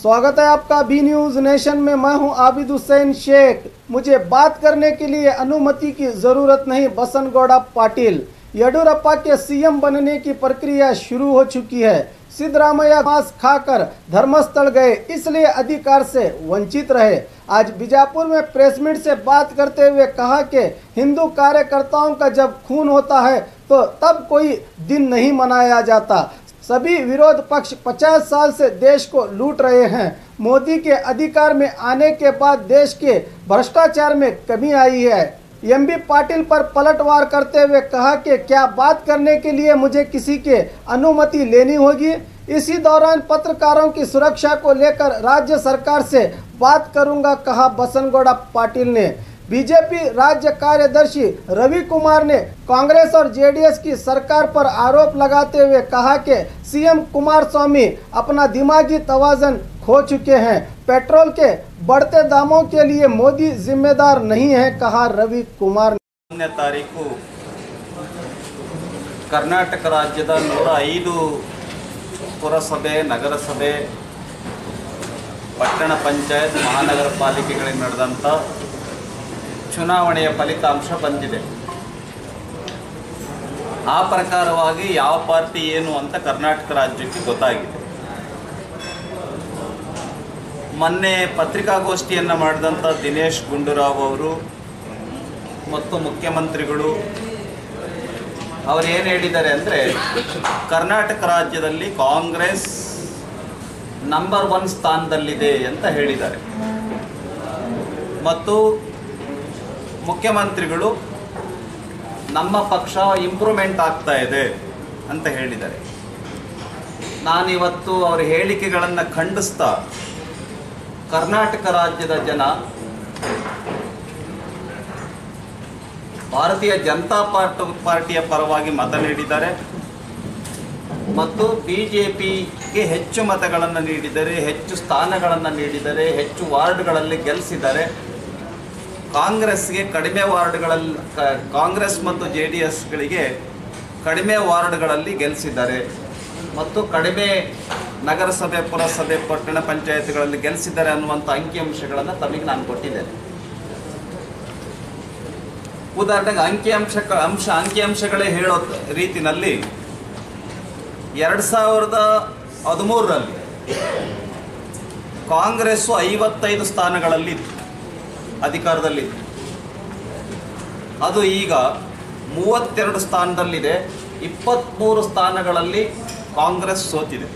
स्वागत है आपका बी न्यूज नेशन में। मैं हूं आबिद हुसैन शेख। मुझे बात करने के लिए अनुमति की जरूरत नहीं, बसनगौड़ा पाटिल। येडियुरप्पा के सीएम बनने की प्रक्रिया शुरू हो चुकी है। सिद्धरामैया मांस खाकर धर्मस्थल गए, इसलिए अधिकार से वंचित रहे। आज बीजापुर में प्रेस मीट से बात करते हुए कहा कि हिंदू कार्यकर्ताओं का जब खून होता है तो तब कोई दिन नहीं मनाया जाता। सभी विरोध पक्ष 50 साल से देश को लूट रहे हैं। मोदी के अधिकार में आने के बाद देश के भ्रष्टाचार में कमी आई है। एमबी पाटिल पर पलटवार करते हुए कहा कि क्या बात करने के लिए मुझे किसी के अनुमति लेनी होगी। इसी दौरान पत्रकारों की सुरक्षा को लेकर राज्य सरकार से बात करूंगा, कहा बसनगौड़ा पाटिल ने। बीजेपी राज्य कार्यदर्शी रवि कुमार ने कांग्रेस और जेडीएस की सरकार पर आरोप लगाते हुए कहा कि सीएम कुमारस्वामी अपना दिमागी तवाज़ुन खो चुके हैं। पेट्रोल के बढ़ते दामों के लिए मोदी जिम्मेदार नहीं है, कहा रवि कुमार। तारीखु कर्नाटक राज्यद 105 ಪುರಸಭೆ, ನಗರಸಭೆ, ಪಟ್ಟಣ ಪಂಚಾಯತ್, ಮಹಾನಗರ ಪಾಲಿಕೆಗಳಿಗೆ ನಡೆದಂಥ ಚುನಾವಣೆಯ ಫಲಿತಾಂಶ ಬಂದಿದೆ. ಆ ಪ್ರಕಾರವಾಗಿ ಯಾವ ಪಾರ್ಟಿ ಏನು ಅಂತ ಕರ್ನಾಟಕ ರಾಜ್ಯಕ್ಕೆ ಗೊತ್ತಾಗಿದೆ. ಮೊನ್ನೆ ಪತ್ರಿಕಾಗೋಷ್ಠಿಯನ್ನು ಮಾಡಿದಂಥ ದಿನೇಶ್ ಗುಂಡೂರಾವ್ ಅವರು ಮತ್ತು ಮುಖ್ಯಮಂತ್ರಿಗಳು ಅವರು ಏನು ಹೇಳಿದ್ದಾರೆ ಅಂದರೆ, ಕರ್ನಾಟಕ ರಾಜ್ಯದಲ್ಲಿ ಕಾಂಗ್ರೆಸ್ ನಂಬರ್ 1 ಸ್ಥಾನದಲ್ಲಿದೆ ಅಂತ ಹೇಳಿದ್ದಾರೆ. ಮತ್ತು ಮುಖ್ಯಮಂತ್ರಿಗಳು ನಮ್ಮ ಪಕ್ಷ ಇಂಪ್ರೂವ್ಮೆಂಟ್ ಆಗ್ತಾ ಇದೆ ಅಂತ ಹೇಳಿದ್ದಾರೆ. ನಾನಿವತ್ತು ಅವರ ಹೇಳಿಕೆಗಳನ್ನು ಖಂಡಿಸ್ತಾ ಕರ್ನಾಟಕ ರಾಜ್ಯದ ಜನ ಭಾರತೀಯ ಜನತಾ ಪಾರ್ಟಿಯ ಪರವಾಗಿ ಮತ ನೀಡಿದ್ದಾರೆ ಮತ್ತು ಬಿಜೆಪಿಗೆ ಹೆಚ್ಚು ಮತಗಳನ್ನು ನೀಡಿದ್ದಾರೆ, ಹೆಚ್ಚು ಸ್ಥಾನಗಳನ್ನು ನೀಡಿದ್ದಾರೆ, ಹೆಚ್ಚು ವಾರ್ಡ್ಗಳಲ್ಲಿ ಗೆಲ್ಲಿಸಿದ್ದಾರೆ. ಕಾಂಗ್ರೆಸ್ಗೆ ಕಡಿಮೆ ವಾರ್ಡ್ಗಳಲ್ಲಿ, ಕಾಂಗ್ರೆಸ್ ಮತ್ತು JDSಗಳಿಗೆ ಕಡಿಮೆ ವಾರ್ಡ್ಗಳಲ್ಲಿ ಗೆಲ್ಲಿಸಿದ್ದಾರೆ ಮತ್ತು ಕಡಿಮೆ ನಗರಸಭೆ, ಪುರಸಭೆ, ಪಟ್ಟಣ ಪಂಚಾಯತ್ಗಳಲ್ಲಿ ಗೆಲ್ಲಿಸಿದ್ದಾರೆ ಅನ್ನುವಂಥ ಅಂಕಿಅಂಶಗಳನ್ನು ತಮಗೆ ನಾನು ಕೊಟ್ಟಿದ್ದೇನೆ. ಉದಾಹರಣೆಗೆ ಅಂಕಿಅಂಶಗಳೇ ಹೇಳೋ ರೀತಿಯಲ್ಲಿ 2013ರಲ್ಲಿ ಕಾಂಗ್ರೆಸ್ಸು 55 ಸ್ಥಾನಗಳಲ್ಲಿ ಅಧಿಕಾರದಲ್ಲಿತ್ತು. ಅದು ಈಗ 32 ಸ್ಥಾನದಲ್ಲಿದೆ. 23 ಸ್ಥಾನಗಳಲ್ಲಿ ಕಾಂಗ್ರೆಸ್ ಸೋತಿದೆ,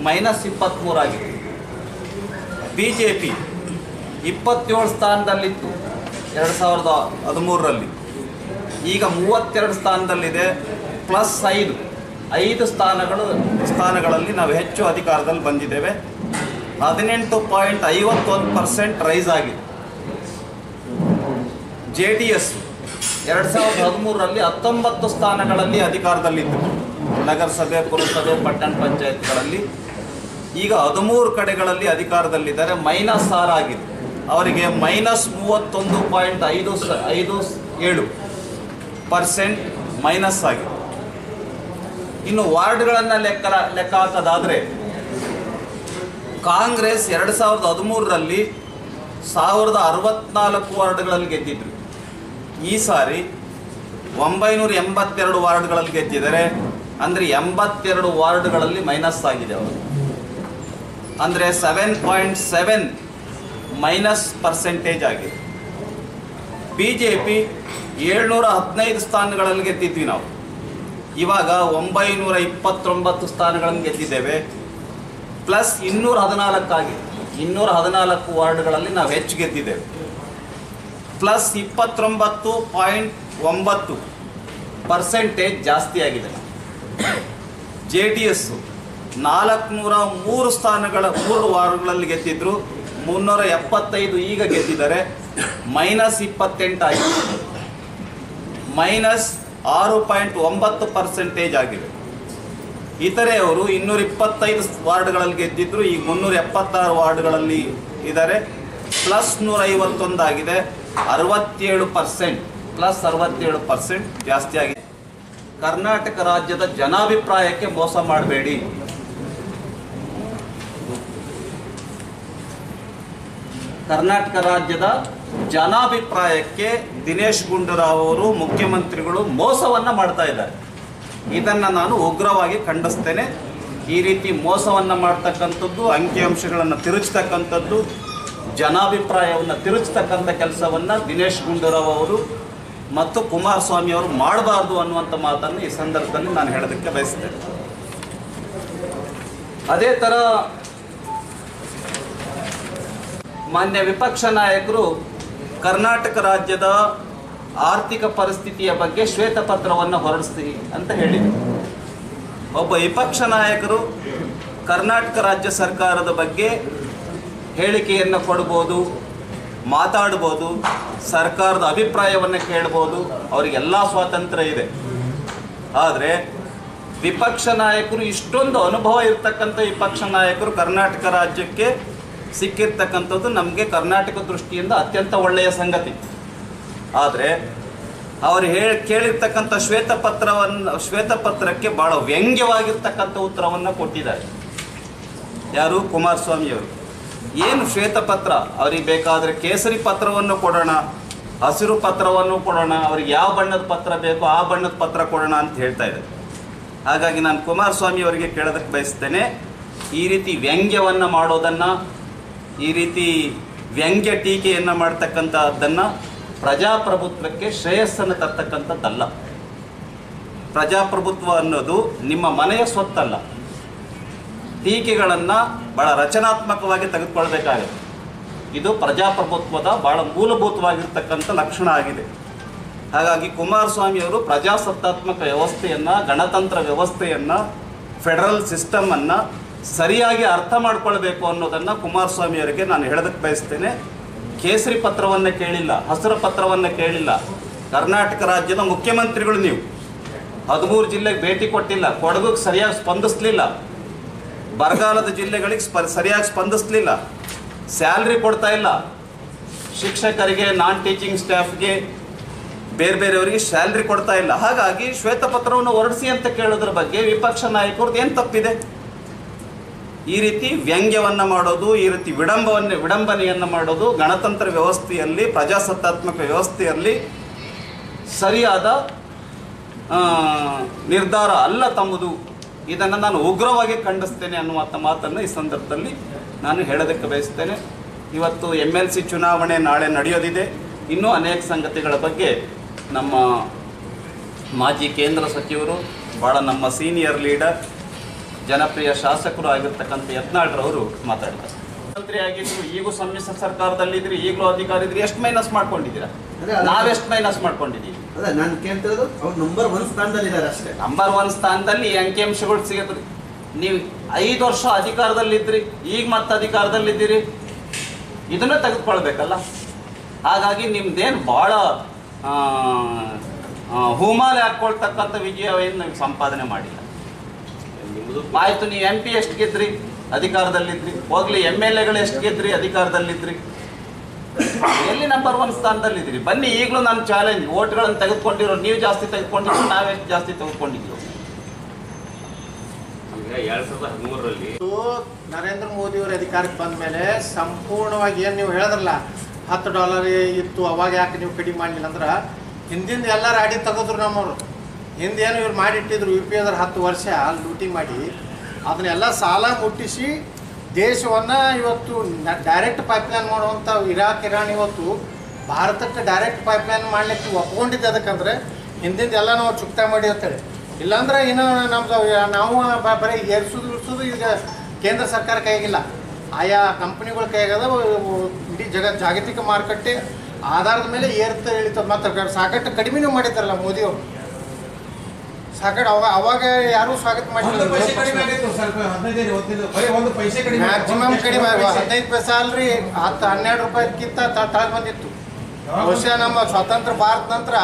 -23 ಆಗಿದೆ. ಬಿಜೆಪಿ 27 ಸ್ಥಾನದಲ್ಲಿತ್ತು 2013ರಲ್ಲಿ, ಈಗ 32 ಸ್ಥಾನದಲ್ಲಿದೆ, +5 ಸ್ಥಾನಗಳಲ್ಲಿ ನಾವು ಹೆಚ್ಚು ಅಧಿಕಾರದಲ್ಲಿ ಬಂದಿದ್ದೇವೆ. 18.51% ರೈಸ್ ಆಗಿದೆ. JDS 2013ರಲ್ಲಿ 19 ಸ್ಥಾನಗಳಲ್ಲಿ ಅಧಿಕಾರದಲ್ಲಿತ್ತು, ನಗರಸಭೆ, ಪುರಸಭೆ, ಪಟ್ಟಣ ಪಂಚಾಯತ್ಗಳಲ್ಲಿ. ಈಗ 13 ಕಡೆಗಳಲ್ಲಿ ಅಧಿಕಾರದಲ್ಲಿದ್ದಾರೆ, -6 ಆಗಿದೆ. ಅವರಿಗೆ -31.57% ಮೈನಸ್ ಆಗಿದೆ. ಇನ್ನು ವಾರ್ಡ್ಗಳನ್ನು ಲೆಕ್ಕ ಹಾಕೋದಾದರೆ, ಕಾಂಗ್ರೆಸ್ 2013ರಲ್ಲಿ 1064 ವಾರ್ಡ್ಗಳಲ್ಲಿ ಗೆದ್ದಿದ್ರು. ಈ ಸಾರಿ 982 ವಾರ್ಡ್ಗಳಲ್ಲಿ ಗೆದ್ದಿದ್ದಾರೆ. ಅಂದರೆ 82 ವಾರ್ಡ್ಗಳಲ್ಲಿ ಮೈನಸ್ ಆಗಿದೆ ಅವರು. ಅಂದರೆ 7.7 -% ಆಗಿದೆ. ಬಿಜೆಪಿ 715 ಸ್ಥಾನಗಳಲ್ಲಿ ಗೆದ್ದಿದ್ವಿ ನಾವು, ಇವಾಗ 929 ಸ್ಥಾನಗಳನ್ನು ಗೆದ್ದಿದ್ದೇವೆ. +214 ಆಗಿದೆ. 214 ವಾರ್ಡ್ಗಳಲ್ಲಿ ನಾವು ಹೆಚ್ಚು ಗೆದ್ದಿದ್ದೇವೆ. +29.9% ಜಾಸ್ತಿ ಆಗಿದೆ. JDS 403 ಸ್ಥಾನಗಳ 3 ವಾರ್ಡ್ಗಳಲ್ಲಿ ಗೆದ್ದಿದ್ರು, 375 ಈಗ ಗೆದ್ದಿದ್ದಾರೆ, -28 ಆಗಿದೆ, -6.9% ಆಗಿದೆ. ಇತರೆ ಅವರು 225 ವಾರ್ಡ್ಗಳಲ್ಲಿ ಗೆದ್ದಿದ್ರು, ಈಗ 376 ವಾರ್ಡ್ಗಳಲ್ಲಿ ಇದ್ದಾರೆ, +151 ಆಗಿದೆ, 67%, +67% ಜಾಸ್ತಿ ಆಗಿದೆ. ಕರ್ನಾಟಕ ರಾಜ್ಯದ ಜನಾಭಿಪ್ರಾಯಕ್ಕೆ ಮೋಸ ಮಾಡಬೇಡಿ. ಕರ್ನಾಟಕ ರಾಜ್ಯದ ಜನಾಭಿಪ್ರಾಯಕ್ಕೆ ದಿನೇಶ್ ಗುಂಡೂರಾವ್ ಅವರು ಮುಖ್ಯಮಂತ್ರಿಗಳು ಮೋಸವನ್ನು ಮಾಡ್ತಾ ಇದ್ದಾರೆ. ಇದನ್ನು ನಾನು ಉಗ್ರವಾಗಿ ಖಂಡಿಸ್ತೇನೆ. ಈ ರೀತಿ ಮೋಸವನ್ನು ಮಾಡ್ತಕ್ಕಂಥದ್ದು, ಅಂಕಿಅಂಶಗಳನ್ನು ತಿರುಚತಕ್ಕಂಥದ್ದು, ಜನಾಭಿಪ್ರಾಯವನ್ನು ತಿರುಚತಕ್ಕಂಥ ಕೆಲಸವನ್ನು ದಿನೇಶ್ ಗುಂಡೂರಾವ್ ಅವರು ಮತ್ತು ಕುಮಾರಸ್ವಾಮಿ ಅವರು ಮಾಡಬಾರ್ದು ಅನ್ನುವಂಥ ಮಾತನ್ನು ಈ ಸಂದರ್ಭದಲ್ಲಿ ನಾನು ಹೇಳೋದಕ್ಕೆ ಬಯಸ್ತೇನೆ. ಅದೇ ಥರ ಮಾನ್ಯ ವಿಪಕ್ಷ ನಾಯಕರು ಕರ್ನಾಟಕ ರಾಜ್ಯದ ಆರ್ಥಿಕ ಪರಿಸ್ಥಿತಿಯ ಬಗ್ಗೆ ಶ್ವೇತಪತ್ರವನ್ನು ಹೊರಡಿಸಿ ಅಂತ ಹೇಳಿದರು. ಒಬ್ಬ ವಿಪಕ್ಷ ನಾಯಕರು ಕರ್ನಾಟಕ ರಾಜ್ಯ ಸರ್ಕಾರದ ಬಗ್ಗೆ ಹೇಳಿಕೆಯನ್ನು ಕೊಡ್ಬೋದು, ಮಾತಾಡ್ಬೋದು, ಸರ್ಕಾರದ ಅಭಿಪ್ರಾಯವನ್ನು ಕೇಳ್ಬೋದು, ಅವರಿಗೆಲ್ಲ ಸ್ವಾತಂತ್ರ್ಯ ಇದೆ. ಆದರೆ ವಿಪಕ್ಷ ನಾಯಕರು, ಇಷ್ಟೊಂದು ಅನುಭವ ಇರ್ತಕ್ಕಂಥ ವಿಪಕ್ಷ ನಾಯಕರು ಕರ್ನಾಟಕ ರಾಜ್ಯಕ್ಕೆ ಸಿಕ್ಕಿರ್ತಕ್ಕಂಥದ್ದು ನಮಗೆ ಕರ್ನಾಟಕ ದೃಷ್ಟಿಯಿಂದ ಅತ್ಯಂತ ಒಳ್ಳೆಯ ಸಂಗತಿ. ಆದರೆ ಅವರು ಕೇಳಿರ್ತಕ್ಕಂಥ ಶ್ವೇತಪತ್ರಕ್ಕೆ ಭಾಳ ವ್ಯಂಗ್ಯವಾಗಿರ್ತಕ್ಕಂಥ ಉತ್ತರವನ್ನು ಕೊಟ್ಟಿದ್ದಾರೆ. ಯಾರು? ಕುಮಾರಸ್ವಾಮಿಯವರು. ಏನು ಶ್ವೇತಪತ್ರ? ಅವ್ರಿಗೆ ಬೇಕಾದರೆ ಕೇಸರಿ ಪತ್ರವನ್ನು ಕೊಡೋಣ, ಹಸಿರು ಪತ್ರವನ್ನು ಕೊಡೋಣ, ಅವ್ರಿಗೆ ಯಾವ ಬಣ್ಣದ ಪತ್ರ ಬೇಕೋ ಆ ಬಣ್ಣದ ಪತ್ರ ಕೊಡೋಣ ಅಂತ ಹೇಳ್ತಾ ಇದ್ದಾರೆ. ಹಾಗಾಗಿ ನಾನು ಕುಮಾರಸ್ವಾಮಿ ಅವರಿಗೆ ಕೇಳೋದಕ್ಕೆ ಬಯಸ್ತೇನೆ, ಈ ರೀತಿ ವ್ಯಂಗ್ಯವನ್ನು ಮಾಡೋದನ್ನು, ಈ ರೀತಿ ವ್ಯಂಗ್ಯ ಟೀಕೆಯನ್ನು ಮಾಡ್ತಕ್ಕಂಥದ್ದನ್ನು ಪ್ರಜಾಪ್ರಭುತ್ವಕ್ಕೆ ಶ್ರೇಯಸ್ಸನ್ನು ತರ್ತಕ್ಕಂಥದ್ದಲ್ಲ. ಪ್ರಜಾಪ್ರಭುತ್ವ ಅನ್ನೋದು ನಿಮ್ಮ ಮನೆಯ ಸ್ವತ್ತಲ್ಲ. ಟೀಕೆಗಳನ್ನು ಭಾಳ ರಚನಾತ್ಮಕವಾಗಿ ತೆಗೆದುಕೊಳ್ಬೇಕಾಗುತ್ತೆ. ಇದು ಪ್ರಜಾಪ್ರಭುತ್ವದ ಭಾಳ ಮೂಲಭೂತವಾಗಿರ್ತಕ್ಕಂಥ ಲಕ್ಷಣ ಆಗಿದೆ. ಹಾಗಾಗಿ ಕುಮಾರಸ್ವಾಮಿಯವರು ಪ್ರಜಾಸತ್ತಾತ್ಮಕ ವ್ಯವಸ್ಥೆಯನ್ನು, ಗಣತಂತ್ರ ವ್ಯವಸ್ಥೆಯನ್ನು, ಫೆಡರಲ್ ಸಿಸ್ಟಮನ್ನು ಸರಿಯಾಗಿ ಅರ್ಥ ಮಾಡ್ಕೊಳ್ಬೇಕು ಅನ್ನೋದನ್ನು ಕುಮಾರಸ್ವಾಮಿಯವರಿಗೆ ನಾನು ಹೇಳೋದಕ್ಕೆ ಬಯಸ್ತೇನೆ. ಕೇಸರಿ ಪತ್ರವನ್ನು ಕೇಳಿಲ್ಲ, ಹಸಿರು ಪತ್ರವನ್ನು ಕೇಳಿಲ್ಲ. ಕರ್ನಾಟಕ ರಾಜ್ಯದ ಮುಖ್ಯಮಂತ್ರಿಗಳು ನೀವು 13 ಜಿಲ್ಲೆಗೆ ಭೇಟಿ ಕೊಟ್ಟಿಲ್ಲ, ಕೊಡಗುಗೆ ಸರಿಯಾಗಿ ಸ್ಪಂದಿಸಲಿಲ್ಲ, ಬರಗಾಲದ ಜಿಲ್ಲೆಗಳಿಗೆ ಸರಿಯಾಗಿ ಸ್ಪಂದಿಸಲಿಲ್ಲ, ಸ್ಯಾಲ್ರಿ ಕೊಡ್ತಾ ಇಲ್ಲ, ಶಿಕ್ಷಕರಿಗೆ, ನಾನ್ ಟೀಚಿಂಗ್ ಸ್ಟಾಫ್ಗೆ, ಬೇರೆಯವರಿಗೆ ಸ್ಯಾಲ್ರಿ ಕೊಡ್ತಾ ಇಲ್ಲ. ಹಾಗಾಗಿ ಶ್ವೇತಪತ್ರವನ್ನು ಹೊರಡಿಸಿ ಅಂತ ಕೇಳೋದ್ರ ಬಗ್ಗೆ ವಿಪಕ್ಷ ನಾಯಕರದ್ದು ಏನು ತಪ್ಪಿದೆ? ಈ ರೀತಿ ವ್ಯಂಗ್ಯವನ್ನು ಮಾಡೋದು, ಈ ರೀತಿ ವಿಡಂಬನೆಯನ್ನು ಮಾಡೋದು ಗಣತಂತ್ರ ವ್ಯವಸ್ಥೆಯಲ್ಲಿ, ಪ್ರಜಾಸತ್ತಾತ್ಮಕ ವ್ಯವಸ್ಥೆಯಲ್ಲಿ ಸರಿಯಾದ ನಿರ್ಧಾರ ಅಲ್ಲ ತಮ್ಮದು. ಇದನ್ನು ನಾನು ಉಗ್ರವಾಗಿ ಖಂಡಿಸ್ತೇನೆ ಅನ್ನುವಂಥ ಮಾತನ್ನು ಈ ಸಂದರ್ಭದಲ್ಲಿ ನಾನು ಹೇಳೋದಕ್ಕೆ ಬಯಸ್ತೇನೆ. ಇವತ್ತು MLC ಚುನಾವಣೆ ನಾಳೆ ನಡೆಯೋದಿದೆ. ಇನ್ನೂ ಅನೇಕ ಸಂಗತಿಗಳ ಬಗ್ಗೆ ನಮ್ಮ ಮಾಜಿ ಕೇಂದ್ರ ಸಚಿವರು, ಭಾಳ ನಮ್ಮ ಸೀನಿಯರ್ ಲೀಡರ್, ಜನಪ್ರಿಯ ಶಾಸಕರು ಆಗಿರ್ತಕ್ಕಂಥ ಯತ್ನಾಳ್ರವರು ಮಾತಾಡ್ತಾರೆ. ಮಂತ್ರಿ ಆಗಿದ್ರು, ಈಗೂ ಸಮ್ಮಿಶ್ರ ಸರ್ಕಾರದಲ್ಲಿದ್ರಿ, ಈಗಲೂ ಅಧಿಕಾರಿ ಇದ್ರಿ, ಎಷ್ಟು ಮೈನಸ್ ಮಾಡ್ಕೊಂಡಿದ್ದೀರಾ? ನಾವೆಷ್ಟು ಮೈನಸ್ ಮಾಡ್ಕೊಂಡಿದ್ದೀವಿ? ನಾನು ಕೇಳ್ತಿರೋದು ಅವ್ರು ನಂಬರ್ 1 ಸ್ಥಾನದಲ್ಲಿದ್ದಾರೆ ಅಷ್ಟೇ. ನಂಬರ್ 1 ಸ್ಥಾನದಲ್ಲಿ ಈ ಅಂಕಿಅಂಶಗಳು ಸಿಗುತ್ತೆ. ನೀವು 5 ವರ್ಷ ಅಧಿಕಾರದಲ್ಲಿದ್ರಿ, ಈಗ ಮತ್ತೆ ಅಧಿಕಾರದಲ್ಲಿದ್ದೀರಿ, ಇದನ್ನ ತೆಗೆದುಕೊಳ್ಬೇಕಲ್ಲ. ಹಾಗಾಗಿ ನಿಮ್ದೇನು ಭಾಳ ಹೂಮಾಲೆ ಹಾಕ್ಕೊಳ್ತಕ್ಕಂಥ ವಿಜಯವೇನು ನೀವು ಸಂಪಾದನೆ ಮಾಡಿಲ್ಲ. ಆಯಿತು, ನೀವು MP ಎಷ್ಟು ಗೆದ್ರಿ? ಅಧಿಕಾರದಲ್ಲಿದ್ರಿ. ಹೋಗ್ಲಿ, MLAಗಳು ಎಷ್ಟು ಗೆದ್ರಿ? ಅಧಿಕಾರದಲ್ಲಿದ್ರಿ. ಎಲ್ಲಿ ನಂಬರ್ 1 ಸ್ಥಾನದಲ್ಲಿದ್ದೀರಿ? ಬನ್ನಿ, ಈಗಲೂ ನಾನು ಚಾಲೆಂಜ್, ಓಟ್ಗಳನ್ನು ತೆಗೆದುಕೊಂಡಿರೋ ನೀವು ಜಾಸ್ತಿ ತೆಗೆದುಕೊಂಡಿದ್ರು, ನಾವೆಷ್ಟು ಜಾಸ್ತಿ ತೆಗೆದುಕೊಂಡಿದ್ರು? 2013ರಲ್ಲಿ ನರೇಂದ್ರ ಮೋದಿ ಅವರು ಅಧಿಕಾರಕ್ಕೆ ಬಂದ ಮೇಲೆ ಸಂಪೂರ್ಣವಾಗಿ ಏನು ನೀವು ಹೇಳಿದ್ರಲ್ಲ, $10 ಇತ್ತು, ಅವಾಗ ಯಾಕೆ ನೀವು ಕಡಿಮೆ ಮಾಡಲಿಲ್ಲ ಅಂದ್ರೆ, ಹಿಂದಿಂದ ಎಲ್ಲ ರಾಡಿ ತೆಗೆದ್ರು ನಮ್ಮವರು. ಹಿಂದೇನು ಇವ್ರು ಮಾಡಿಟ್ಟಿದ್ರು UPA 10 ವರ್ಷ ಲೂಟಿ ಮಾಡಿ ಅದನ್ನೆಲ್ಲ ಸಾಲ ಮುಟ್ಟಿಸಿ ದೇಶವನ್ನು ಇವತ್ತು ಡೈರೆಕ್ಟ್ ಪೈಪ್ಲೈನ್ ಮಾಡುವಂಥ ಇರಾನ್ ಇವತ್ತು ಭಾರತಕ್ಕೆ ಡೈರೆಕ್ಟ್ ಪೈಪ್ಲೈನ್ ಮಾಡಲಿಕ್ಕೆ ಒಪ್ಕೊಂಡಿದ್ದೆ. ಅದಕ್ಕಂದ್ರೆ ಹಿಂದಿಂದ ಎಲ್ಲ ನಾವು ಚುಕ್ತಾ ಮಾಡಿ ಅಂತೇಳಿ. ಇಲ್ಲಾಂದ್ರೆ ಇನ್ನೂ ನಮ್ದು ನಾವು ಬರೀ ಏರ್ಸೋದು ಈಗ ಕೇಂದ್ರ ಸರ್ಕಾರ ಕೈಗಿಲ್ಲ, ಆಯಾ ಕಂಪ್ನಿಗಳ ಕೈಗದ. ಇಡೀ ಜಾಗತಿಕ ಮಾರುಕಟ್ಟೆ ಆಧಾರದ ಮೇಲೆ ಏರ್ತಾ ಇಳಿತದೆ. ಮತ್ತು ಸಾಕಷ್ಟು ಕಡಿಮೆನೂ ಮಾಡಿದ್ದಾರಲ್ಲ ಮೋದಿಯವರು, ಸಾಕಷ್ಟು ಅವಾಗ ಯಾರೂ ಸ್ವಾಗತ ಮಾಡಿಲ್ಲ. ಮ್ಯಾಕ್ಸಿಮಮ್ ಕಡಿಮೆ 15 ಪೈಸೆ ಅಲ್ರಿ, 10-12 ರೂಪಾಯಿಗಿಂತ ತಳಗೆ ಬಂದಿತ್ತು. ಬಹುಶಃ ನಮ್ಮ ಸ್ವತಂತ್ರ ಭಾರತ ನಂತರ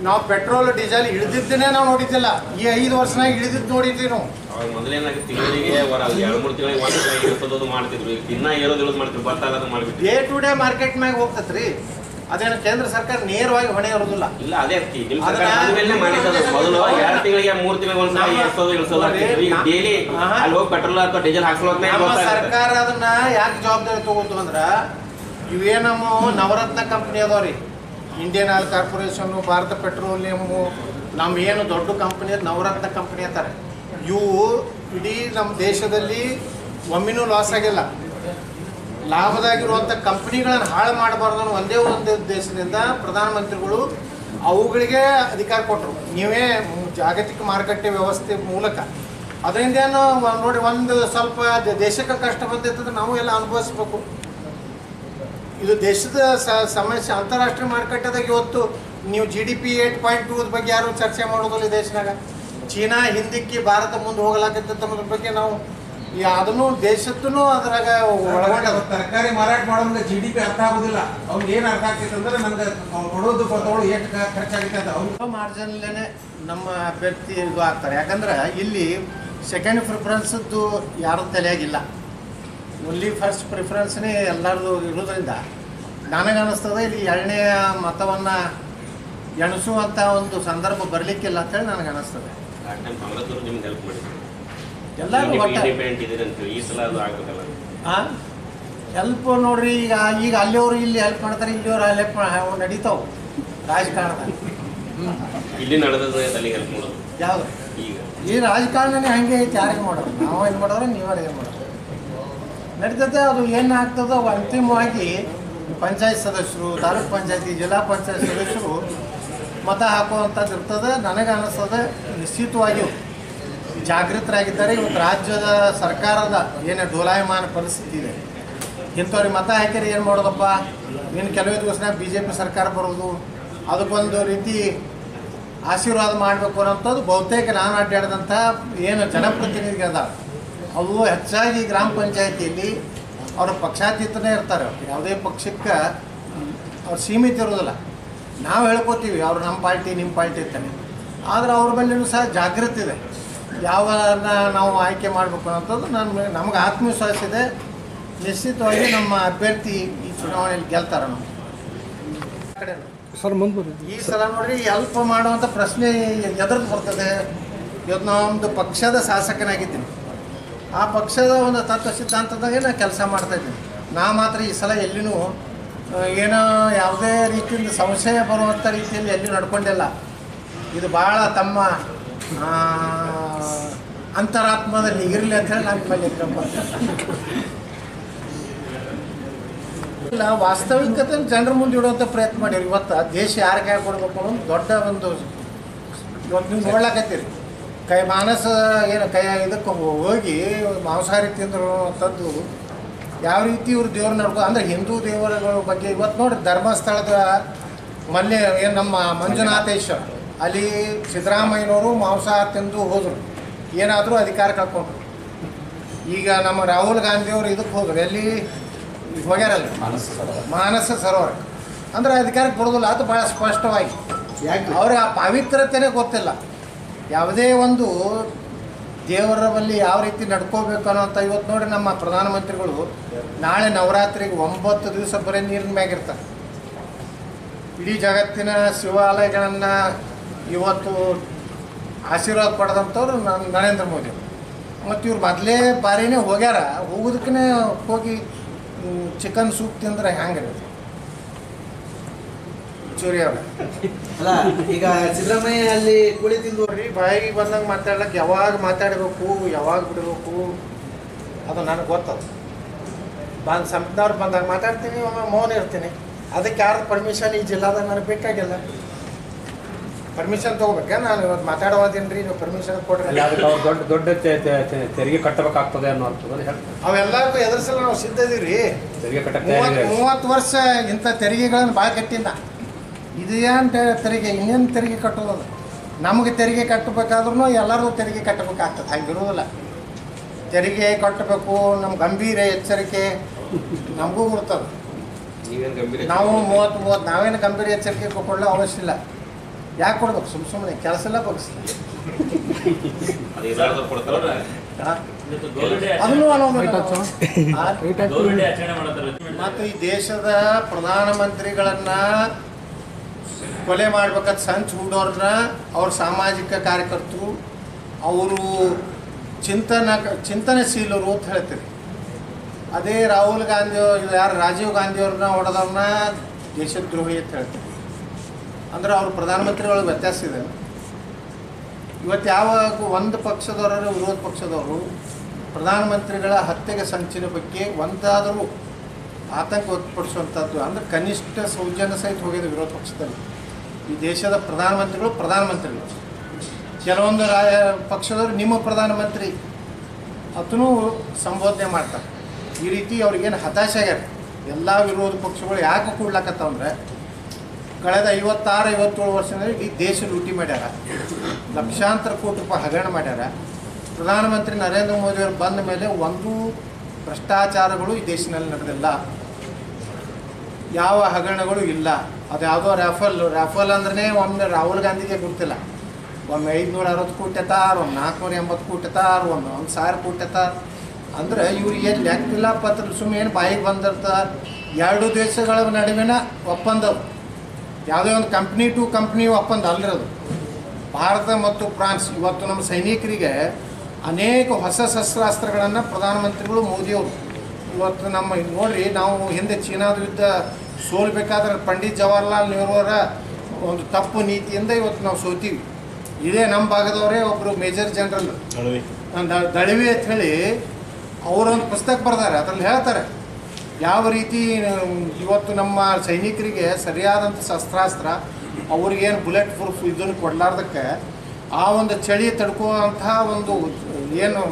ನಾವು ಪೆಟ್ರೋಲ್ ಡೀಸೆಲ್ ಇಳಿದಿದ್ದನ್ನೇ ನಾವು ನೋಡಿದ್ದಿಲ್ಲ. ಈ 5 ವರ್ಷನಾಗ ಇಳಿದಿದ್ದು ನೋಡಿದ್ವಿ ನಾವು. ಮೊದಲೇನಾಗಿ ತಿಂಗಳಿಗೆ 2-3 ತಿಂಗಳಿಗೆ ಮಾಡ್ತಿದ್ರು, ದಿನ ಏರೋದು ಮಾಡ್ತಿದ್ರು, ಬರ್ತಾಗದು ಮಾಡ್ಬಿಟ್ಟು ಡೇ ಟು ಡೇ ಮಾರ್ಕೆಟ್ ಮ್ಯಾಗ ಹೋಗ್ತತ್ರಿ. ಅದೇನು ಕೇಂದ್ರ ಸರ್ಕಾರ ನೇರವಾಗಿ ಹೊಣೆ ಇರೋದಿಲ್ಲ. ಇಲ್ಲ, ಅದೇ ನಿಮ್ಮ ಸರ್ಕಾರ ಮಾಡಿದ್ದು. ಮೊದಲು 2 ತಿಂಗಳಿಗೆ 3 ತಿಂಗಳಿಗೆ ಒಂದ್ಸಲ ಇಳಿಸೋದು ಡೈಲಿ ಅಲ್ಲಿ ಹೋಗಿ ಪೆಟ್ರೋಲ್ ಅಥವಾ ಡೀಸೆಲ್ ಹಾಕ್ಸೋದ್ನ. ನಮ್ಮ ಸರ್ಕಾರ ಅದನ್ನ ಯಾಕೆ ಜವಾಬ್ದಾರಿ ತಗೋತು ಅಂದ್ರ, ಇವೇ ನಮ್ಮ ನವರತ್ನ ಕಂಪ್ನಿ ಅದಾವ್ರಿ. Indian oil corporation, Bharat petroleum, ನಮ್ಮ ಏನು ದೊಡ್ಡ ಕಂಪ್ನಿ ನವರತ್ನ ಕಂಪ್ನಿ ಅಂತಾರೆ. ಇವು ಇಡೀ ನಮ್ಮ ದೇಶದಲ್ಲಿ ಒಮ್ಮಿನೂ ಲಾಸ್ ಆಗಿಲ್ಲ. ಲಾಭದಾಗಿರುವಂಥ ಕಂಪ್ನಿಗಳನ್ನು ಹಾಳು ಮಾಡಬಾರ್ದು ಅನ್ನೋ ಒಂದೇ ಒಂದು ಉದ್ದೇಶದಿಂದ ಪ್ರಧಾನಮಂತ್ರಿಗಳು ಅವುಗಳಿಗೆ ಅಧಿಕಾರ ಕೊಟ್ಟರು. ನೀವೇ ಜಾಗತಿಕ ಮಾರುಕಟ್ಟೆ ವ್ಯವಸ್ಥೆ ಮೂಲಕ ಅದರಿಂದ ಏನು ನೋಡಿ, ಒಂದು ಸ್ವಲ್ಪ ದೇಶಕ್ಕೆ ಕಷ್ಟ ಬಂದಿರ್ತದೆ, ನಾವು ಎಲ್ಲ ಅನುಭವಿಸ್ಬೇಕು. ಇದು ದೇಶದ ಸಮಸ್ಯೆ. ಅಂತಾರಾಷ್ಟ್ರೀಯ ಮಾರುಕಟ್ಟೆದಾಗ ಇವತ್ತು ನೀವು GDP 8.2 ಬಗ್ಗೆ ಯಾರು ಚರ್ಚೆ ಮಾಡೋದಿಲ್ಲ ಈ ದೇಶನಾಗ. ಚೀನಾ ಹಿಂದಿಕ್ಕಿ ಭಾರತ ಮುಂದೆ ಹೋಗಲಾಕತ್ತದ್ರ ಬಗ್ಗೆ ನಾವು ಅದನ್ನು ದೇಶದ್ದು ಅದ್ರಾಗ ಒಳಗೊಂಡ ತರಕಾರಿ ಮಾರಾಟ ಮಾಡೋಂಗ GDP ಅರ್ಥ ಆಗೋದಿಲ್ಲ. ಅವ್ನಿಗೆ ಏನು ಅರ್ಥ ಆಗ್ತೈತೆ ಅಂದ್ರೆ ನಮ್ಗೆ ಕೊಡೋದು ತಗೊಳ್ಳೋ ಎಷ್ಟು ಖರ್ಚಾಗುತ್ತೆ ಅಂತ ಅವ್ರು ಮಾರ್ಜಿನಲ್ಲೇ ನಮ್ಮ ಅಭ್ಯರ್ಥಿ ಇದು ಆಗ್ತಾರೆ. ಯಾಕಂದ್ರೆ ಇಲ್ಲಿ ಸೆಕೆಂಡ್ ಪ್ರಿಫರೆನ್ಸದ್ದು ಯಾರು ತಲೆಯಾಗಿಲ್ಲ, ಓನ್ಲಿ ಫಸ್ಟ್ ಪ್ರಿಫರೆನ್ಸ್ನೇ ಎಲ್ಲರದು ಇರೋದ್ರಿಂದ ನನಗನ್ನಿಸ್ತದೆ ಇಲ್ಲಿ ಎರಡನೇ ಮತವನ್ನು ಎಣಿಸುವಂಥ ಒಂದು ಸಂದರ್ಭ ಬರಲಿಕ್ಕಿಲ್ಲ ಅಂತೇಳಿ ನನಗನ್ನಿಸ್ತದೆ. ಎಲ್ಲರೂ ಹೆಲ್ಪ್ ನೋಡ್ರಿ, ಈಗ ಅಲ್ಲಿಯವರು ಇಲ್ಲಿ ಹೆಲ್ಪ್ ಮಾಡ್ತಾರೆ, ಇಲ್ಲಿಯವರು ಅಲ್ಲಿ ಹೆಲ್ಪ್ ನಡೀತಾವೆ ರಾಜಕಾರಣದಾಗ. ಇಲ್ಲಿ ನಡೆದ ಹೆಲ್ಪ್ ಮಾಡೋದು ಯಾವುದು ಈ ರಾಜಕಾರಣನೇ ಹಂಗೆ ಐತಿ. ಯಾರಿಗೆ ಮಾಡೋರು, ನಾವು ಏನು ಮಾಡೋರು, ನೀವ್ಯಾರು ಏನು ಮಾಡೋರು ನಡೀತದೆ. ಅದು ಏನು ಆಗ್ತದೆ ಅಂತಿಮವಾಗಿ ಪಂಚಾಯತ್ ಸದಸ್ಯರು, ತಾಲೂಕ್ ಪಂಚಾಯತಿ, ಜಿಲ್ಲಾ ಪಂಚಾಯತ್ ಸದಸ್ಯರು ಮತ ಹಾಕುವಂಥದ್ದು ಇರ್ತದೆ. ನನಗೆ ಅನ್ನಿಸ್ತದೆ ನಿಶ್ಚಿತವಾಗಿಯೂ ಜಾಗೃತರಾಗಿದ್ದಾರೆ. ಇವತ್ತು ರಾಜ್ಯದ ಸರ್ಕಾರದ ಏನು ಡೋಲಾಯಮಾನ ಪರಿಸ್ಥಿತಿ ಇದೆ, ಇಂಥವ್ರಿಗೆ ಮತ ಹಾಕಿದ್ರೆ ಏನು ಮಾಡೋದಪ್ಪ, ಇನ್ನು ಕೆಲವೇ ದಿವಸನಾಗ BJP ಸರ್ಕಾರ ಬರೋದು, ಅದಕ್ಕೊಂದು ರೀತಿ ಆಶೀರ್ವಾದ ಮಾಡಬೇಕು ಅನ್ನೋಂಥದ್ದು ಬಹುತೇಕ ನಾನು ಅಡ್ಡಾಡಿದಂಥ ಏನು ಜನಪ್ರತಿನಿಧಿಗಳದ ಅವು ಹೆಚ್ಚಾಗಿ ಗ್ರಾಮ ಪಂಚಾಯತಿಯಲ್ಲಿ ಅವರ ಪಕ್ಷಾತೀತನೇ ಇರ್ತಾರೆ. ಯಾವುದೇ ಪಕ್ಷಕ್ಕೆ ಅವ್ರು ಸೀಮಿತ ಇರೋದಿಲ್ಲ. ನಾವು ಹೇಳ್ಕೊತೀವಿ ಅವ್ರು ನಮ್ಮ ಪಾರ್ಟಿ ನಿಮ್ಮ ಪಾರ್ಟಿ ಇರ್ತಾನೆ, ಆದರೆ ಅವ್ರ ಮೇಲೂ ಸಹ ಜಾಗೃತಿ ಇದೆ. ಯಾವನ್ನ ನಾವು ಆಯ್ಕೆ ಮಾಡಬೇಕು ಅನ್ನೋಂಥದ್ದು ನಮಗೆ ಆತ್ಮವಿಶ್ವಾಸ ಇದೆ. ನಿಶ್ಚಿತವಾಗಿ ನಮ್ಮ ಅಭ್ಯರ್ಥಿ ಈ ಚುನಾವಣೆಯಲ್ಲಿ ಗೆಲ್ತಾರೆ. ನಾವು ಕಡೆ ಈ ಸಲ ನೋಡ್ರಿ ಹೆಲ್ಪ್ ಮಾಡುವಂಥ ಪ್ರಶ್ನೆ ಎದುರು ಬರ್ತದೆ. ಇವತ್ತು ನಮ್ಮದು ಪಕ್ಷದ ಶಾಸಕನಾಗಿದ್ದೀನಿ, ಆ ಪಕ್ಷದ ಒಂದು ತತ್ವ ಸಿದ್ಧಾಂತದಾಗೆ ನಾನು ಕೆಲಸ ಮಾಡ್ತಾಯಿದ್ದೀನಿ. ನಾ ಮಾತ್ರ ಈ ಸಲ ಎಲ್ಲಿನೂ ಏನೋ ಯಾವುದೇ ರೀತಿಯಿಂದ ಸಂಶಯ ಬರುವಂಥ ರೀತಿಯಲ್ಲಿ ಎಲ್ಲಿ ನಡ್ಕೊಂಡಿಲ್ಲ. ಇದು ಭಾಳ ತಮ್ಮ ಅಂತರಾತ್ಮದಲ್ಲಿ ಇರಲಿ ಅಂತ ಹೇಳಿ ನಾನು ಮೇಲೆ ಇಲ್ಲ, ವಾಸ್ತವಿಕತೆ ಜನರ ಮುಂದೆ ಇಡುವಂಥ ಪ್ರಯತ್ನ ಮಾಡಿರಿ. ಇವತ್ತು ದೇಶ ಯಾರ ಕೈ ಕೊಡಬೇಕು ಅನ್ನೋದು ದೊಡ್ಡ ಒಂದು ಇವತ್ತು ನೀವು ನೋಡ್ಲಾಕತ್ತೀರಿ. ಮಾನಸ ಏನು ಇದಕ್ಕೆ ಹೋಗಿ ಮಾಂಸಾಹಾರಿ ತಿಂದರು ಅಂತದ್ದು ಯಾವ ರೀತಿ ಇವ್ರು ದೇವ್ರು ನಡ್ಕೊ ಅಂದರೆ ಹಿಂದೂ ದೇವರುಗಳ ಬಗ್ಗೆ ಇವತ್ತು ನೋಡಿ ಧರ್ಮಸ್ಥಳದ ಏನು ನಮ್ಮ ಮಂಜುನಾಥೇಶ್ವರ ಅಲ್ಲಿ ಸಿದ್ದರಾಮಯ್ಯನವರು ಮಾಂಸಾಹಾರ ತಿಂದು ಹೋದರು, ಏನಾದರೂ ಅಧಿಕಾರ ಕಳ್ಕೊಂಡ್ರು. ಈಗ ನಮ್ಮ ರಾಹುಲ್ ಗಾಂಧಿಯವರು ಇದಕ್ಕೆ ಹೋದ್ರು, ಎಲ್ಲಿ ಹೋಗ್ಯಾರಲ್ಲಿ ಮಾನಸ ಸರೋವರ ಅಂದರೆ ಅಧಿಕಾರಕ್ಕೆ ಬರೋದಿಲ್ಲ. ಅದು ಭಾಳ ಸ್ಪಷ್ಟವಾಗಿ ಅವ್ರಿಗೆ ಆ ಪವಿತ್ರತೆಯೇ ಗೊತ್ತಿಲ್ಲ. ಯಾವುದೇ ಒಂದು ದೇವರ ಬಳಿ ಯಾವ ರೀತಿ ನಡ್ಕೋಬೇಕು ಅನ್ನೋಂಥ ಇವತ್ತು ನೋಡಿ ನಮ್ಮ ಪ್ರಧಾನಮಂತ್ರಿಗಳು ನಾಳೆ ನವರಾತ್ರಿಗೆ 9 ದಿವಸ ಬರೀ ನೀರಿನ ಮ್ಯಾಗಿರ್ತಾರೆ. ಇಡೀ ಜಗತ್ತಿನ ಶಿವಾಲಯಗಳನ್ನು ಇವತ್ತು ಆಶೀರ್ವಾದ ಪಡೆದಂಥವ್ರು ನರೇಂದ್ರ ಮೋದಿ. ಮತ್ತು ಇವ್ರು ಮೊದಲೇ ಬಾರಿನೇ ಹೋಗ್ಯಾರ, ಹೋಗೋದಕ್ಕೇ ಹೋಗಿ ಚಿಕನ್ ಸೂಪ್ ತಿಂದ್ರೆ ಹೆಂಗಿರುತ್ತೆ ಚೂರಿ ಅವ್ರ. ಅಲ್ಲ ಈಗ ಸಿದ್ದರಾಮಯ್ಯ ಅಲ್ಲಿ ಕುಳಿ ತಿಂದು ಬಾಯಿಗೆ ಬಂದಂಗೆ ಮಾತಾಡ್ಲಿಕ್ಕೆ ಯಾವಾಗ ಮಾತಾಡಬೇಕು ಯಾವಾಗ ಬಿಡಬೇಕು ಅದು ನನಗೆ ಗೊತ್ತದು. ಸಂಪದವ್ರು ಬಂದಾಗ ಮಾತಾಡ್ತೀನಿ, ಒಮ್ಮೆ ಮೌನ ಇರ್ತೀನಿ. ಅದಕ್ಕೆ ಯಾರು ಪರ್ಮಿಷನ್ ಈ ಜಿಲ್ಲಾದಾಗ ನನಗೆ ಬೇಕಾಗಿಲ್ಲ. ಪರ್ಮಿಷನ್ ತೊಗೋಬೇಕೆ ನಾನು ಇವತ್ತು ಮಾತಾಡೋದೇನು ರೀ, ನೀವು ಪರ್ಮಿಷನ್ ಕೊಡ್ರಿ. ದೊಡ್ಡ ದೊಡ್ಡ ತೆರಿಗೆ ಕಟ್ಟಬೇಕಾಗ್ತದೆ ಅನ್ನೋ ಅವೆಲ್ಲಕ್ಕೂ ಎದುರಿಸಲು ನಾವು ಸಿದ್ಧ ಇದೀವಿ. ತೆರಿಗೆ ಕಟ್ಟಕ್ಕೆ 30 ವರ್ಷ ಇಂಥ ತೆರಿಗೆಗಳನ್ನು ಭಾಳ ಕಟ್ಟಿಲ್ಲ. ಇದೇನು ತೆರಿಗೆ, ಇನ್ನೇನು ತೆರಿಗೆ ಕಟ್ಟೋದು. ನಮಗೆ ತೆರಿಗೆ ಕಟ್ಟಬೇಕಾದ್ರೂ ಎಲ್ಲರಿಗೂ ತೆರಿಗೆ ಕಟ್ಟಬೇಕಾಗ್ತದೆ, ಹಾಗಿರೋದಿಲ್ಲ. ತೆರಿಗೆ ಕಟ್ಟಬೇಕು, ನಮ್ಮ ಗಂಭೀರ ಎಚ್ಚರಿಕೆ ನಮಗೂ ಇರ್ತದೆ. ನಾವು 30 ನಾವೇನು ಗಂಭೀರ ಎಚ್ಚರಿಕೆ ಕೊಡಲು ಅವಶ್ಯ ಇಲ್ಲ. ಯಾಕೆ ಕೊಡ್ಬೇಕು? ಸುಮ್ಮನೆ ಕೆಲಸ ಎಲ್ಲ ಬಗ್ಸಿಲ್ಲ ಅದನ್ನು ಮತ್ತು ಈ ದೇಶದ ಪ್ರಧಾನಮಂತ್ರಿಗಳನ್ನ ಕೊಲೆ ಮಾಡ್ಬೇಕಂತ ಸಂಚು ಹೂಡೋರನ್ನ ಅವ್ರ ಸಾಮಾಜಿಕ ಕಾರ್ಯಕರ್ತರು, ಅವರು ಚಿಂತನಶೀಲರು ಅಂತ ಹೇಳ್ತೀರಿ. ಅದೇ ರಾಹುಲ್ ಗಾಂಧಿ ಇದು ಯಾರು ರಾಜೀವ್ ಗಾಂಧಿ ಅವ್ರನ್ನ ಹೊಡೆದವ್ರನ್ನ ದೇಶದ್ರೋಹಿ ಅಂತ ಹೇಳ್ತಾರೆ. ಅಂದ್ರೆ ಅವ್ರು ಪ್ರಧಾನಮಂತ್ರಿಗಳಿಗೆ ವ್ಯತ್ಯಾಸ ಇದೆ. ಇವತ್ತು ಯಾವಾಗ ಒಂದು ಪಕ್ಷದವರು ವಿರೋಧ ಪಕ್ಷದವರು ಪ್ರಧಾನಮಂತ್ರಿಗಳ ಹತ್ಯೆಗೆ ಸಂಚಿನ ಬಗ್ಗೆ ಒಂದಾದರೂ ಆತಂಕ ವ್ಯಕ್ತಪಡಿಸುವಂಥದ್ದು ಅಂದರೆ ಕನಿಷ್ಠ ಸೌಜನ್ಯ ಸಹಿತ ಹೋಗಿದೆ ವಿರೋಧ ಪಕ್ಷದಲ್ಲಿ. ಈ ದೇಶದ ಪ್ರಧಾನಮಂತ್ರಿಗಳು ಕೆಲವೊಂದು ಪಕ್ಷದವರು ನಿಮ್ಮ ಪ್ರಧಾನಮಂತ್ರಿ ಅದನ್ನು ಸಂಬೋಧನೆ ಮಾಡ್ತಾರೆ. ಈ ರೀತಿ ಅವ್ರಿಗೇನು ಹತಾಶೆ ಆಗ್ಯಾರ. ಎಲ್ಲ ವಿರೋಧ ಪಕ್ಷಗಳು ಯಾಕೆ ಕೂಡ್ಲಾಕತ್ತವಂದ್ರೆ ಕಳೆದ 56-57 ವರ್ಷದಲ್ಲಿ ಈ ದೇಶ ಲೂಟಿ ಮಾಡ್ಯಾರ, ಲಕ್ಷಾಂತರ ಕೋಟಿ ರೂಪಾಯಿ ಹಗರಣ ಮಾಡ್ಯಾರ. ಪ್ರಧಾನಮಂತ್ರಿ ನರೇಂದ್ರ ಮೋದಿಯವರು ಬಂದ ಮೇಲೆ ಒಂದು ಭ್ರಷ್ಟಾಚಾರಗಳು ಈ ದೇಶದಲ್ಲಿ ನಡೆದಿಲ್ಲ, ಯಾವ ಹಗರಣಗಳು ಇಲ್ಲ. ಅದು ಯಾವುದೋ ರಾಫೆಲ್ ಅಂದ್ರೆ ಒಮ್ಮೆ ರಾಹುಲ್ ಗಾಂಧಿಗೆ ಗೊತ್ತಿಲ್ಲ, ಒಮ್ಮೆ 560 ಕೋಟಿ ಎತ್ತಾರ, ಒಮ್ಮೆ 480 ಕೋಟಿ ಎತ್ತಾರ, ಒಮ್ಮೆ 1000 ಕೋಟಿ ಎತ್ತಾರ. ಅಂದ್ರೆ ಇವ್ರಿಗೆ ಏನು ಲೆಕ್ಕಿಲ್ಲ ಪತ್ರ ಸುಮ್ಮನೆ ಏನು ಬಾಯಿಗೆ ಬಂದಿರ್ತಾರೆ. ಎರಡು ದೇಶಗಳ ನಡುವಿನ ಒಪ್ಪಂದ, ಯಾವುದೇ ಒಂದು ಕಂಪ್ನಿ ಟು ಕಂಪ್ನಿ ಒಪ್ಪಂದ ಅಲ್ಲಿರೋದು. ಭಾರತ ಮತ್ತು ಫ್ರಾನ್ಸ್ ಇವತ್ತು ನಮ್ಮ ಸೈನಿಕರಿಗೆ ಅನೇಕ ಹೊಸ ಶಸ್ತ್ರಾಸ್ತ್ರಗಳನ್ನು ಪ್ರಧಾನಮಂತ್ರಿಗಳು ಮೋದಿಯವರು ಇವತ್ತು ನಮ್ಮ ನೋಡ್ರಿ, ನಾವು ಹಿಂದೆ ಚೀನಾದ ವಿರುದ್ಧ ಸೋಲ್ಬೇಕಾದ್ರೆ ಪಂಡಿತ್ ಜವಾಹರ್ಲಾಲ್ ನೆಹರುವರ ಒಂದು ತಪ್ಪು ನೀತಿಯಿಂದ ಇವತ್ತು ನಾವು ಸೋತೀವಿ. ಇದೇ ನಮ್ಮ ಭಾಗದವರೇ ಒಬ್ಬರು ಮೇಜರ್ ಜನರಲ್ ದಳವಿ ಅಂತ ಹೇಳಿ ಅವರೊಂದು ಪುಸ್ತಕ ಬರ್ದಾರೆ. ಅದರಲ್ಲಿ ಹೇಳ್ತಾರೆ ಯಾವ ರೀತಿ ಇವತ್ತು ನಮ್ಮ ಸೈನಿಕರಿಗೆ ಸರಿಯಾದಂಥ ಶಸ್ತ್ರಾಸ್ತ್ರ, ಅವ್ರಿಗೇನು ಬುಲೆಟ್ ಪ್ರೂಫ್ ಇದನ್ನು ಕೊಡಲಾರ್ದಕ್ಕೆ ಆ ಒಂದು ಚಳಿ ತಡ್ಕುವಂತಹ ಒಂದು ಏನು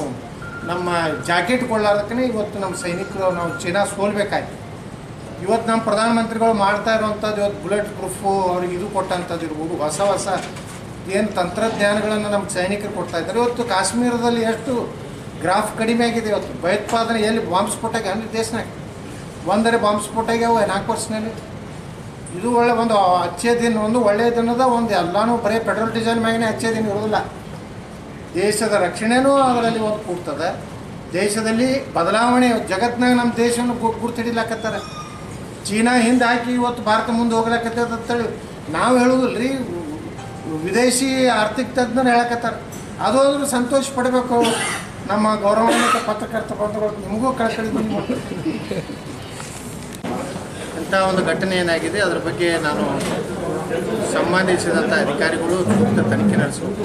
ನಮ್ಮ ಜಾಕೆಟ್ ಕೊಡಲಾರ್ದಕ್ಕೇ ಇವತ್ತು ನಮ್ಮ ಸೈನಿಕರು ನಾವು ಚೀನಾ ಸೋಲ್ಬೇಕಾಯ್ತು. ಇವತ್ತು ನಮ್ಮ ಪ್ರಧಾನಮಂತ್ರಿಗಳು ಮಾಡ್ತಾ ಇರುವಂಥದ್ದು ಇವತ್ತು ಬುಲೆಟ್ ಪ್ರೂಫು ಅವ್ರಿಗೆ ಇದು ಕೊಟ್ಟಂಥದ್ದು ಇರ್ಬೋದು, ಹೊಸ ಏನು ತಂತ್ರಜ್ಞಾನಗಳನ್ನು ನಮ್ಮ ಸೈನಿಕರು ಕೊಡ್ತಾ ಇದ್ದಾರೆ. ಇವತ್ತು ಕಾಶ್ಮೀರದಲ್ಲಿ ಎಷ್ಟು ಗ್ರಾಫ್ ಕಡಿಮೆ ಆಗಿದೆ. ಇವತ್ತು ಭಯೋತ್ಪಾದನೆ ಎಲ್ಲಿ ಬಾಂಬ್ ಸ್ಫೋಟ ಆಗಿ ಅಂದರೆ ದೇಶನಾಗ ಒಂದರೆ ಬಾಂಬ್ ಸ್ಫೋಟ ಆಗ್ಯಾವ 4 ವರ್ಷದಲ್ಲಿ. ಇದು ಒಂದು ಅಚ್ಚೇ ದಿನ, ಒಂದು ಒಳ್ಳೆಯ ದಿನದ ಒಂದು ಎಲ್ಲನೂ ಬರೀ ಪೆಟ್ರೋಲ್ ಡೀಸೆಲ್ ಮ್ಯಾಗನೇ ಅಚ್ಚೇ ದಿನ ಇರೋದಿಲ್ಲ. ದೇಶದ ರಕ್ಷಣೆನೂ ಅದರಲ್ಲಿ ಒಂದು ಕೂಡ್ತದೆ. ದೇಶದಲ್ಲಿ ಬದಲಾವಣೆ ಜಗತ್ತಿನಾಗ ನಮ್ಮ ದೇಶವನ್ನು ಗುರ್ತಿಡಿಲಾಕತ್ತಾರೆ. ಚೀನಾ ಹಿಂದೆ ಹಾಕಿ ಇವತ್ತು ಭಾರತ ಮುಂದೆ ಹೋಗ್ಲಾಕತ್ತದ ಅಂತೇಳಿ ನಾವು ಹೇಳೋದಿಲ್ಲ ರೀ, ವಿದೇಶಿ ಆರ್ಥಿಕ ತಜ್ಞರು ಹೇಳಕತ್ತಾರೆ. ಅದು ಆದರೂ ಸಂತೋಷ ಪಡಬೇಕು. ನಮ್ಮ ಗೌರವಾನ್ವಿತ ಪತ್ರಕರ್ತ ಬಂಧುಗಳು ನಿಮಗೂ ಕಳ್ಕಳಿ ಇಂಥ ಒಂದು ಘಟನೆ ಏನಾಗಿದೆ ಅದರ ಬಗ್ಗೆ ನಾನು ಸಂಬಂಧಿಸಿದಂಥ ಅಧಿಕಾರಿಗಳು ಸೂಕ್ತ ತನಿಖೆ ನಡೆಸಬೇಕು.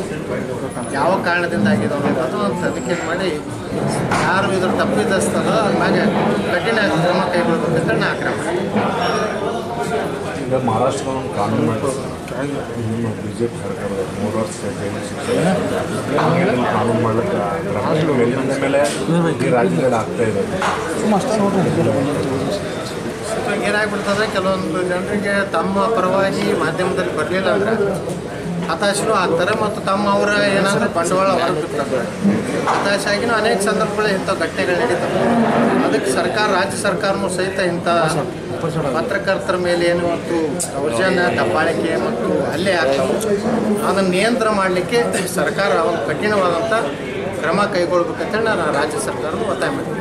ಯಾವ ಕಾರಣದಿಂದ ಆಗಿದೆ ಅನ್ನೋದು ಒಂದು ತನಿಖೆ ಮಾಡಿ ಯಾರು ಇದ್ರ ತಪ್ಪಿದಸ್ತದೋ ಅದ್ರ ಮ್ಯಾಗೆ ಕಠಿಣ ಕ್ರಮ ಕೈಗೊಳ್ಳಬೇಕಂತ ನಾನು ಆಗ್ರಹ ಮಾಡ್ತೀನಿ. ಈಗ ಮಹಾರಾಷ್ಟ್ರದ ಒಂದು ಕಾನೂನು ಮಾಡಿ ಬಿ ಜೆ ಪಿ ಸರ್ಕಾರದ 3 ವರ್ಷ ಜೈಲು ಶಿಕ್ಷೆ ಕಾನೂನು ಮಾಡಲಿಕ್ಕೆ ಮೇಲಿನ ಮೇಲೆ ಈ ರಾಜ್ಯದಲ್ಲಿ ಆಗ್ತಾ ಇದೆ. ಏನಾಗ್ಬಿಡ್ತದೆ, ಕೆಲವೊಂದು ಜನರಿಗೆ ತಮ್ಮ ಪರವಾಗಿ ಮಾಧ್ಯಮದಲ್ಲಿ ಬರಲಿಲ್ಲ ಅಂದರೆ ಹತಾಶನೂ ಆಗ್ತಾರೆ ಮತ್ತು ಅವರ ಏನಾದರೂ ಬಂಡವಾಳ ಹೊರಬಿಡ್ತಾರೆ. ಹತಾಶಾಗಿನೂ ಅನೇಕ ಸಂದರ್ಭಗಳು ಇಂಥ ಘಟನೆಗಳು ನಡೀತವೆ. ಅದಕ್ಕೆ ರಾಜ್ಯ ಸರ್ಕಾರನೂ ಸಹಿತ ಇಂಥ ಪತ್ರಕರ್ತರ ಮೇಲೆ ಏನು ಮತ್ತು ದೌರ್ಜನ್ಯ, ದಬ್ಬಾಳಿಕೆ ಮತ್ತು ಹಲ್ಲೆ ಆಗ್ತವೆ, ಅದನ್ನು ನಿಯಂತ್ರಣ ಮಾಡಲಿಕ್ಕೆ ಸರ್ಕಾರ ಒಂದು ಕಠಿಣವಾದಂಥ ಕ್ರಮ ಕೈಗೊಳ್ಳಬೇಕಂತೇಳಿ ನಾನು ರಾಜ್ಯ ಸರ್ಕಾರನೂ ಒತ್ತಾಯ ಮಾಡ್ತೀನಿ.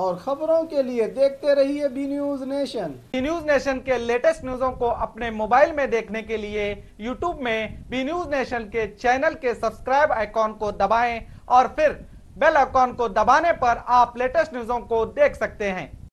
और खबरों के लिए देखते रहिए B News Nation. B News Nation के लेटेस्ट न्यूज़ों को अपने मोबाइल में देखने के लिए यूट्यूब में बी न्यूज नेशन के चैनल के सब्सक्राइब आइकॉन को दबाएं और फिर बेल आइकॉन को दबाने पर आप लेटेस्ट न्यूज़ों को देख सकते हैं।